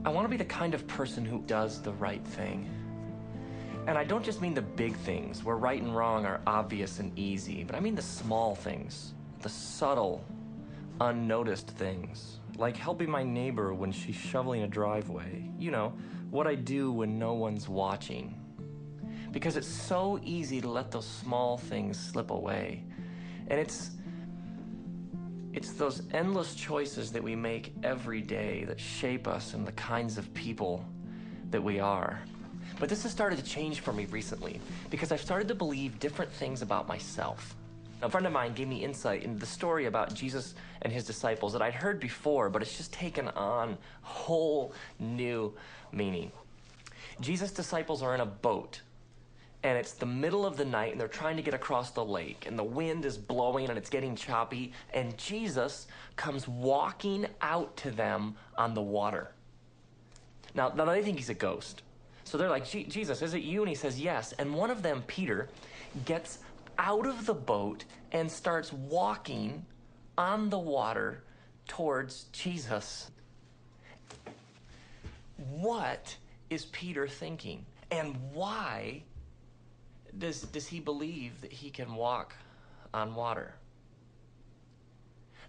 I want to be the kind of person who does the right thing. And I don't just mean the big things where right and wrong are obvious and easy, but I mean the small things, the subtle, unnoticed things, like helping my neighbor when she's shoveling a driveway. You know, what I do when no one's watching. Because it's so easy to let those small things slip away. And it's those endless choices that we make every day that shape us and the kinds of people that we are. But this has started to change for me recently because I've started to believe different things about myself. A friend of mine gave me insight into the story about Jesus and his disciples that I'd heard before, but it's just taken on whole new meaning. Jesus' disciples are in a boat, and it's the middle of the night, and they're trying to get across the lake, and the wind is blowing, and it's getting choppy, and Jesus comes walking out to them on the water. Now they think he's a ghost. So they're like, Jesus, is it you? And he says, yes. And one of them, Peter, gets out of the boat and starts walking on the water towards Jesus. What is Peter thinking? And why does he believe that he can walk on water?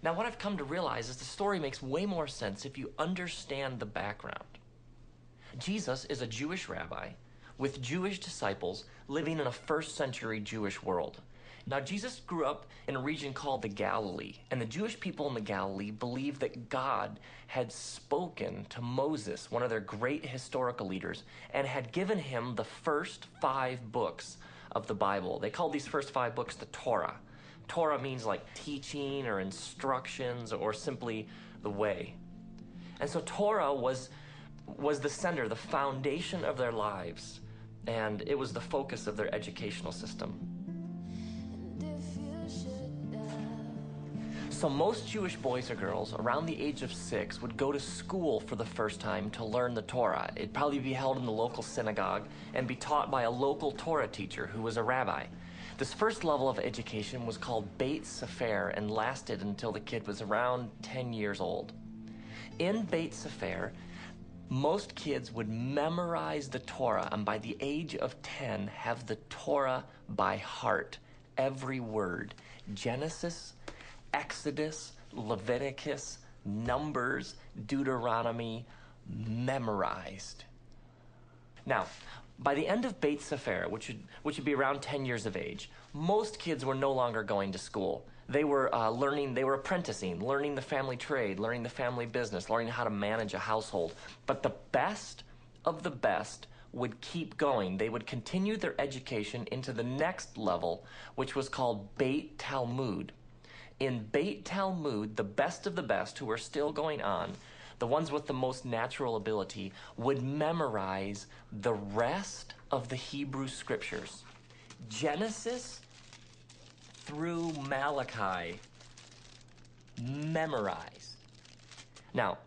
Now, what I've come to realize is the story makes way more sense if you understand the background. Jesus is a Jewish rabbi with Jewish disciples living in a first century Jewish world. Now, Jesus grew up in a region called the Galilee, and the Jewish people in the Galilee believed that God had spoken to Moses, one of their great historical leaders, and had given him the first 5 books of the Bible. They called these first 5 books the Torah. Torah means like teaching or instructions or simply the way. And so Torah was the center, the foundation of their lives, and it was the focus of their educational system. So most Jewish boys or girls around the age of 6 would go to school for the first time to learn the Torah. It'd probably be held in the local synagogue and be taught by a local Torah teacher who was a rabbi. This first level of education was called Beit Sefer and lasted until the kid was around 10 years old. In Beit Sefer, most kids would memorize the Torah and by the age of 10 have the Torah by heart, every word. Genesis, Exodus, Leviticus, Numbers, Deuteronomy, memorized. Now, by the end of Beit Sefer, which would be around 10 years of age, most kids were no longer going to school. They were they were apprenticing, learning the family trade, learning the family business, learning how to manage a household. But the best of the best would keep going. They would continue their education into the next level, which was called Beit Talmud. In Beit Talmud, the best of the best who were still going on, the ones with the most natural ability, would memorize the rest of the Hebrew scriptures. Genesis through Malachi, memorized. Now,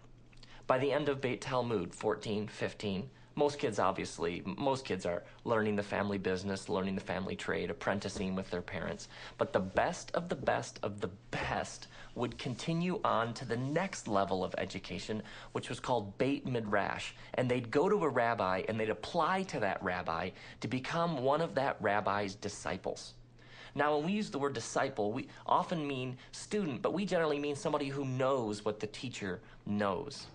by the end of Beit Talmud, 14, 15, most kids are learning the family business, learning the family trade, apprenticing with their parents. But the best of the best of the best would continue on to the next level of education, which was called Beit Midrash. And they'd go to a rabbi and they'd apply to that rabbi to become one of that rabbi's disciples. Now, when we use the word disciple, we often mean student, but we generally mean somebody who knows what the teacher knows.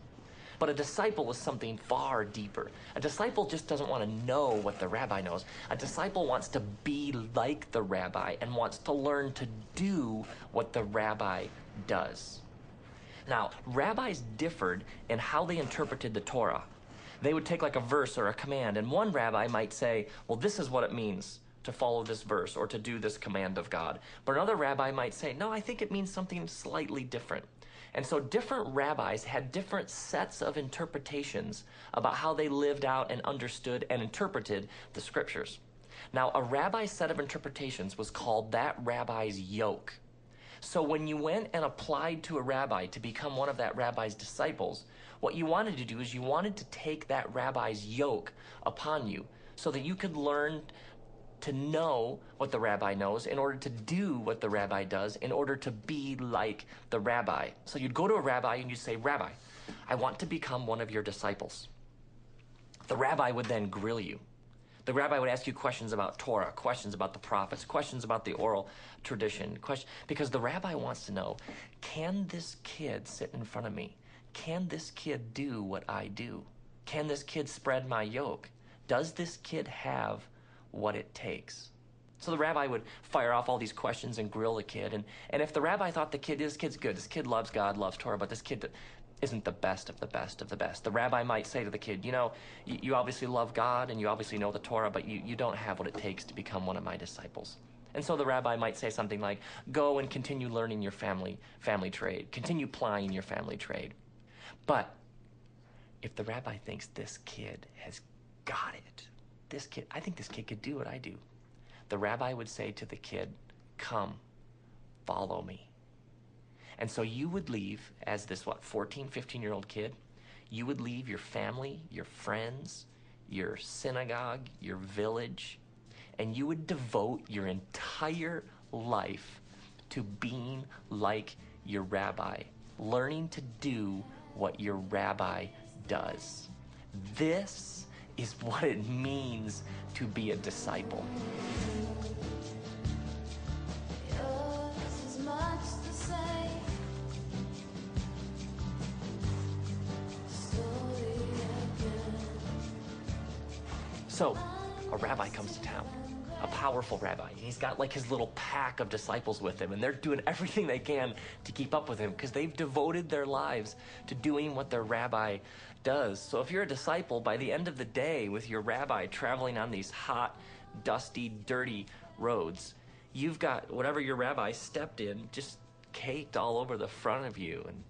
But a disciple is something far deeper. A disciple just doesn't want to know what the rabbi knows. A disciple wants to be like the rabbi and wants to learn to do what the rabbi does. Now, rabbis differed in how they interpreted the Torah. They would take like a verse or a command, and one rabbi might say, well, this is what it means to follow this verse or to do this command of God. But another rabbi might say, no, I think it means something slightly different. And so different rabbis had different sets of interpretations about how they lived out and understood and interpreted the scriptures. Now, a rabbi's set of interpretations was called that rabbi's yoke. So when you went and applied to a rabbi to become one of that rabbi's disciples, what you wanted to do is you wanted to take that rabbi's yoke upon you so that you could learn to know what the rabbi knows in order to do what the rabbi does in order to be like the rabbi. So you'd go to a rabbi and you'd say, Rabbi, I want to become one of your disciples. The rabbi would then grill you. The rabbi would ask you questions about Torah, questions about the prophets, questions about the oral tradition, because the rabbi wants to know, can this kid sit in front of me? Can this kid do what I do? Can this kid spread my yoke? Does this kid have what it takes? So the rabbi would fire off all these questions and grill the kid. And if the rabbi thought this kid's good, this kid loves God, loves Torah, but this kid isn't the best of the best of the best, the rabbi might say to the kid, you know, you obviously love God and you obviously know the Torah, but you don't have what it takes to become one of my disciples. And so the rabbi might say something like, go and continue learning your family trade, continue plying your family trade. But if the rabbi thinks this kid has got it, I think this kid could do what I do, the rabbi would say to the kid, come, follow me. And so you would leave as this, 14, 15-year-old kid, you would leave your family, your friends, your synagogue, your village, and you would devote your entire life to being like your rabbi, learning to do what your rabbi does. This is what it means to be a disciple. So, a rabbi comes to town, a powerful rabbi, and he's got like his little pack of disciples with him, and they're doing everything they can to keep up with him because they've devoted their lives to doing what their rabbi does. So if you're a disciple, by the end of the day with your rabbi traveling on these hot, dusty, dirty roads, you've got whatever your rabbi stepped in just caked all over the front of you. And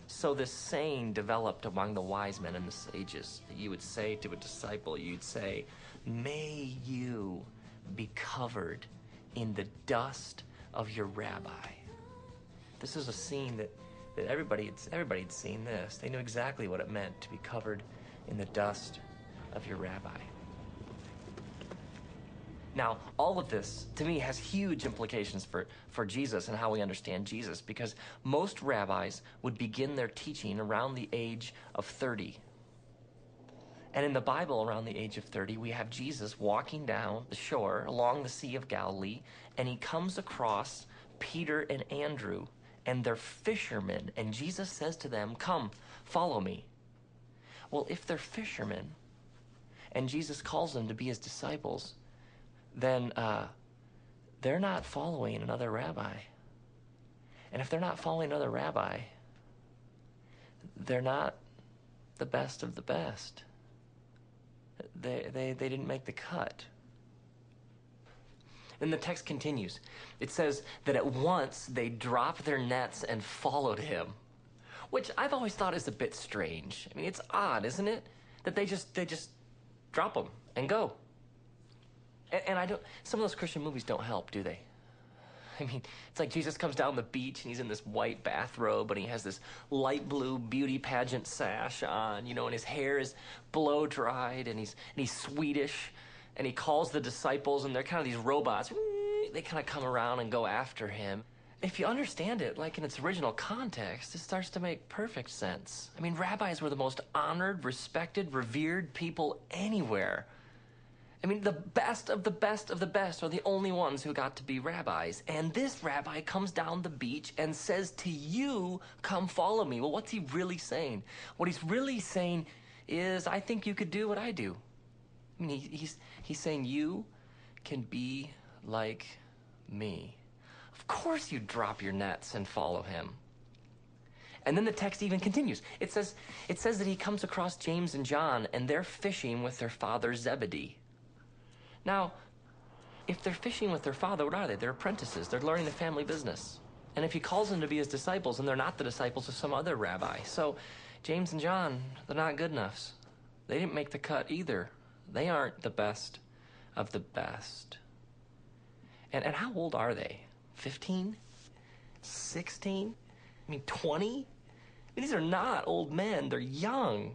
so this saying developed among the wise men and the sages that you would say to a disciple, you'd say, may you be covered in the dust of your rabbi. This is a scene that everybody had seen this. They knew exactly what it meant to be covered in the dust of your rabbi. Now, all of this, to me, has huge implications for Jesus and how we understand Jesus, because most rabbis would begin their teaching around the age of 30. And in the Bible, around the age of 30, we have Jesus walking down the shore along the Sea of Galilee, and he comes across Peter and Andrew, and they're fishermen, and Jesus says to them, come, follow me. Well, if they're fishermen, and Jesus calls them to be his disciples, then they're not following another rabbi. And if they're not following another rabbi, they're not the best of the best. They didn't make the cut. Then the text continues. It says that at once they dropped their nets and followed him, which I've always thought is a bit strange. I mean, it's odd, isn't it? That they just drop them and go. And some of those Christian movies don't help, do they? I mean, it's like Jesus comes down the beach and he's in this white bathrobe and he has this light blue beauty pageant sash on, and his hair is blow dried and he's Swedish, and he calls the disciples and they're kind of these robots. They kind of come around and go after him. If you understand it, like in its original context, it starts to make perfect sense. I mean, rabbis were the most honored, respected, revered people anywhere. I mean, the best of the best of the best are the only ones who got to be rabbis. And this rabbi comes down the beach and says to you, come follow me. Well, what's he really saying? What he's really saying is, I think you could do what I do. I mean, he's saying you can be like me. Of course you drop your nets and follow him. And then the text even continues. It says that he comes across James and John, and they're fishing with their father Zebedee. Now, if they're fishing with their father, what are they? They're apprentices. They're learning the family business. And if he calls them to be his disciples, and they're not the disciples of some other rabbi. So James and John, they're not good enoughs. They didn't make the cut either. They aren't the best of the best. And how old are they? 15? 16? 20? These are not old men. They're young.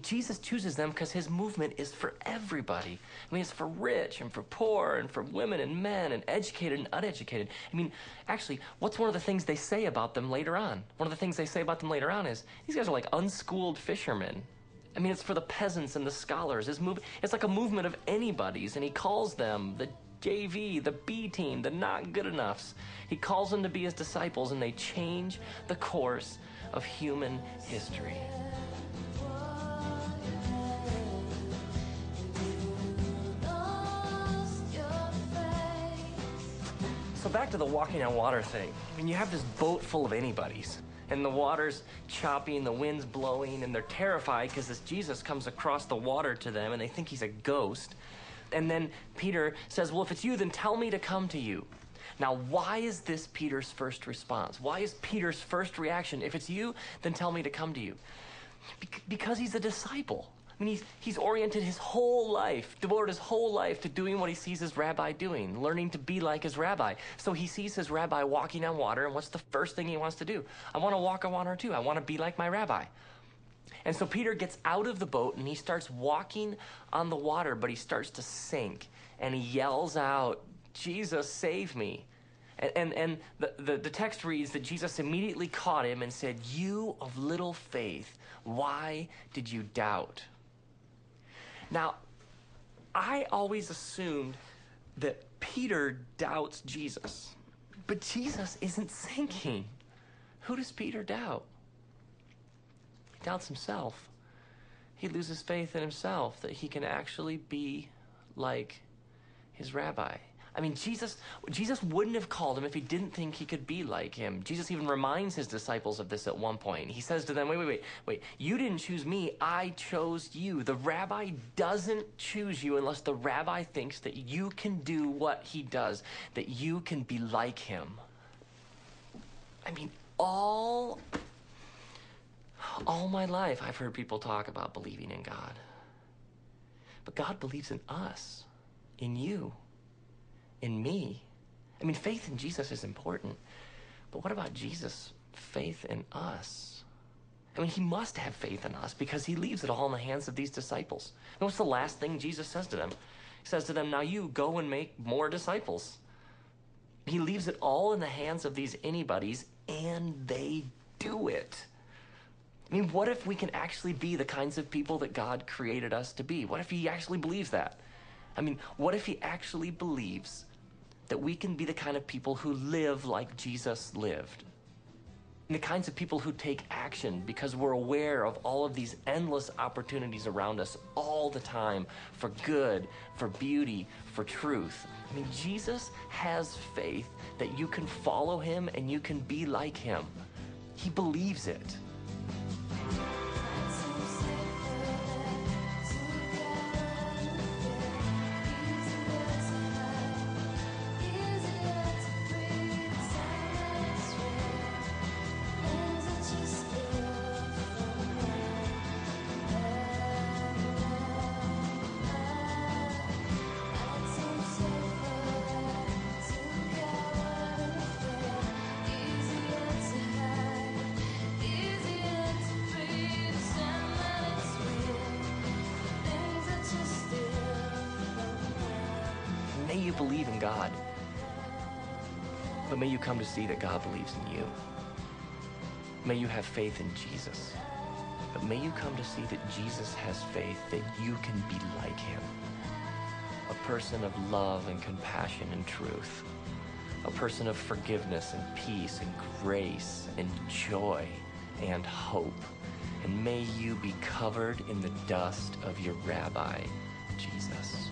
Jesus chooses them because his movement is for everybody. It's for rich and for poor and for women and men and educated and uneducated. Actually, what's one of the things they say about them later on? One of the things they say about them later on is, these guys are like unschooled fishermen. It's for the peasants and the scholars. It's like a movement of anybody's, and he calls them the JV, the B team, the not good enoughs. He calls them to be his disciples, and they change the course of human history. So back to the walking on water thing. You have this boat full of anybody's, and the water's choppy and the wind's blowing, and they're terrified because this Jesus comes across the water to them, and they think he's a ghost. And then Peter says, well, if it's you, then tell me to come to you. Now, why is this Peter's first response? Why is Peter's first reaction, if it's you, then tell me to come to you? Because he's a disciple. He's oriented his whole life, devoted his whole life to doing what he sees his rabbi doing, learning to be like his rabbi. So he sees his rabbi walking on water, and what's the first thing he wants to do? I want to walk on water too. I want to be like my rabbi. And so Peter gets out of the boat, and he starts walking on the water, but he starts to sink, and he yells out, Jesus, save me. And the text reads that Jesus immediately caught him and said, you of little faith, why did you doubt? Now, I always assumed that Peter doubts Jesus, but Jesus isn't sinking. Who does Peter doubt? He doubts himself. He loses faith in himself that he can actually be like his rabbi. Jesus wouldn't have called him if he didn't think he could be like him. Jesus even reminds his disciples of this at one point. He says to them, wait, you didn't choose me, I chose you. The rabbi doesn't choose you unless the rabbi thinks that you can do what he does, that you can be like him. All my life I've heard people talk about believing in God. But God believes in us, in you, in me. Faith in Jesus is important, but what about Jesus' faith in us? He must have faith in us because he leaves it all in the hands of these disciples. And what's the last thing Jesus says to them? He says to them, now you go and make more disciples. He leaves it all in the hands of these anybody's, and they do it. What if we can actually be the kinds of people that God created us to be? What if he actually believes that? What if he actually believes that we can be the kind of people who live like Jesus lived? And the kinds of people who take action because we're aware of all of these endless opportunities around us all the time for good, for beauty, for truth. Jesus has faith that you can follow him and you can be like him. He believes it. May you believe in God, but may you come to see that God believes in you. May you have faith in Jesus, but may you come to see that Jesus has faith that you can be like him. A person of love and compassion and truth. A person of forgiveness and peace and grace and joy and hope. And may you be covered in the dust of your rabbi, Jesus.